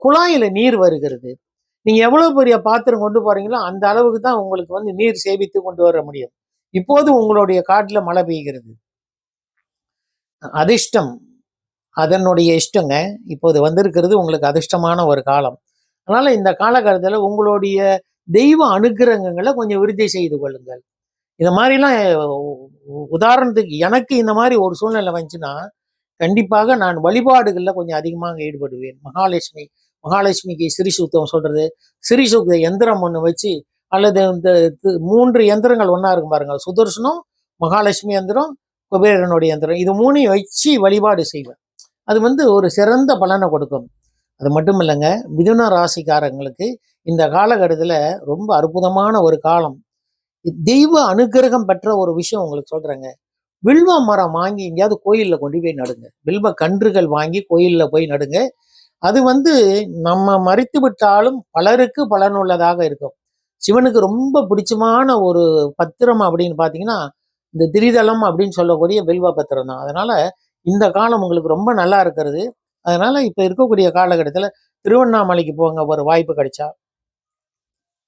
குழாயில நீர் வருகிறது. நீங்க எவ்வளவு பெரிய பாத்திரம் கொண்டு போறீங்களோ அந்த அளவுக்கு தான் உங்களுக்கு வந்து நீர் சேமித்து கொண்டு வர முடியும். இப்போது உங்களுடைய காட்டுல மழை பெய்கிறது. அதிர்ஷ்டம் அதனுடைய இஷ்டங்க. இப்போது வந்திருக்கிறது உங்களுக்கு அதிர்ஷ்டமான ஒரு காலம். அதனால இந்த காலகட்டத்துல உங்களுடைய தெய்வ அனுக்கிரகங்களை கொஞ்சம் விருத்தி செய்து கொள்ளுங்கள். இந்த மாதிரிலாம் உதாரணத்துக்கு எனக்கு இந்த மாதிரி ஒரு சூழ்நிலை வந்துச்சுன்னா, கண்டிப்பாக நான் வழிபாடுகள்ல கொஞ்சம் அதிகமாக ஈடுபடுவேன். மகாலட்சுமிக்கு சிறி சூக்தம் சொல்றது, சிறி சூக்த எந்திரம் ஒண்ணு வச்சு, அல்லது இந்த 3 எந்திரங்கள் ஒண்ணா இருக்கும் பாருங்க. சுதர்சனம், மகாலட்சுமி எந்திரம், குபேரனுடைய எந்திரம். இது 3ஐயும் வச்சு வழிபாடு செய்வேன். அது வந்து ஒரு சிறந்த பலனை கொடுக்கும். அது மட்டும் இல்லைங்க, மிதுன ராசிக்காரங்களுக்கு இந்த காலகட்டத்துல ரொம்ப அற்புதமான ஒரு காலம். தெய்வ அனுக்கிரகம் பெற்ற ஒரு விஷயம் உங்களுக்கு சொல்றேங்க. வில்வ மரம் வாங்கி எங்கேயாவது கோயில்ல கொண்டு போய் நடுங்க. வில்வ கன்றுகள் வாங்கி கோயில்ல போய் நடுங்க. அது வந்து நம்ம மறித்து விட்டாலும் பலருக்கு பலனுள்ளதாக இருக்கும். சிவனுக்கு ரொம்ப பிடிச்சமான ஒரு பத்திரம் அப்படின்னு பார்த்தீங்கன்னா, இந்த திரிதலம் அப்படின்னு சொல்லக்கூடிய வில்வ பத்திரம் தான். அதனால இந்த காலம் உங்களுக்கு ரொம்ப நல்லா இருக்கிறது. அதனால இப்ப இருக்கக்கூடிய காலகட்டத்துல திருவண்ணாமலைக்கு போங்க ஒரு வாய்ப்பு கிடைச்சா,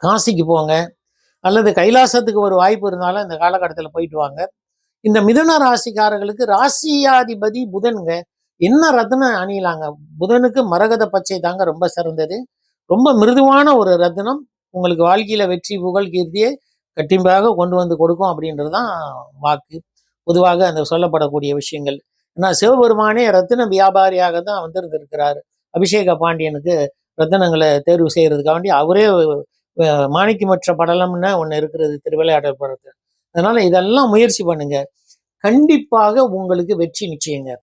காசிக்கு போங்க, அல்லது கைலாசத்துக்கு ஒரு வாய்ப்பு இருந்தாலும் இந்த காலகட்டத்துல போயிட்டு வாங்க. இந்த மிதுன ராசிக்காரர்களுக்கு ராசியாதிபதி புதனுங்க. என்ன ரத்னம் அணியலாங்க? புதனுக்கு மரகத பச்சை தாங்க ரொம்ப சிறந்தது. ரொம்ப மிருதுவான ஒரு ரத்னம். உங்களுக்கு வாழ்க்கையில வெற்றி, புகழ், கீர்த்தியை கண்டிப்பாக கொண்டு வந்து கொடுக்கும் அப்படின்றது தான் வாக்கு. பொதுவாக அந்த சொல்லப்படக்கூடிய விஷயங்கள். ஏன்னா சிவபெருமானே ரத்தின வியாபாரியாக தான் வந்திருந்திருக்கிறாரு. அபிஷேக பாண்டியனுக்கு ரத்தினங்களை தேர்வு செய்யறதுக்காக வேண்டி அவரே மாணிக்கமற்ற படலம்னு ஒன்று இருக்கிறது திருவிளையாடல் படத்தில். அதனால இதெல்லாம் முயற்சி பண்ணுங்க. கண்டிப்பாக உங்களுக்கு வெற்றி நிச்சயங்க.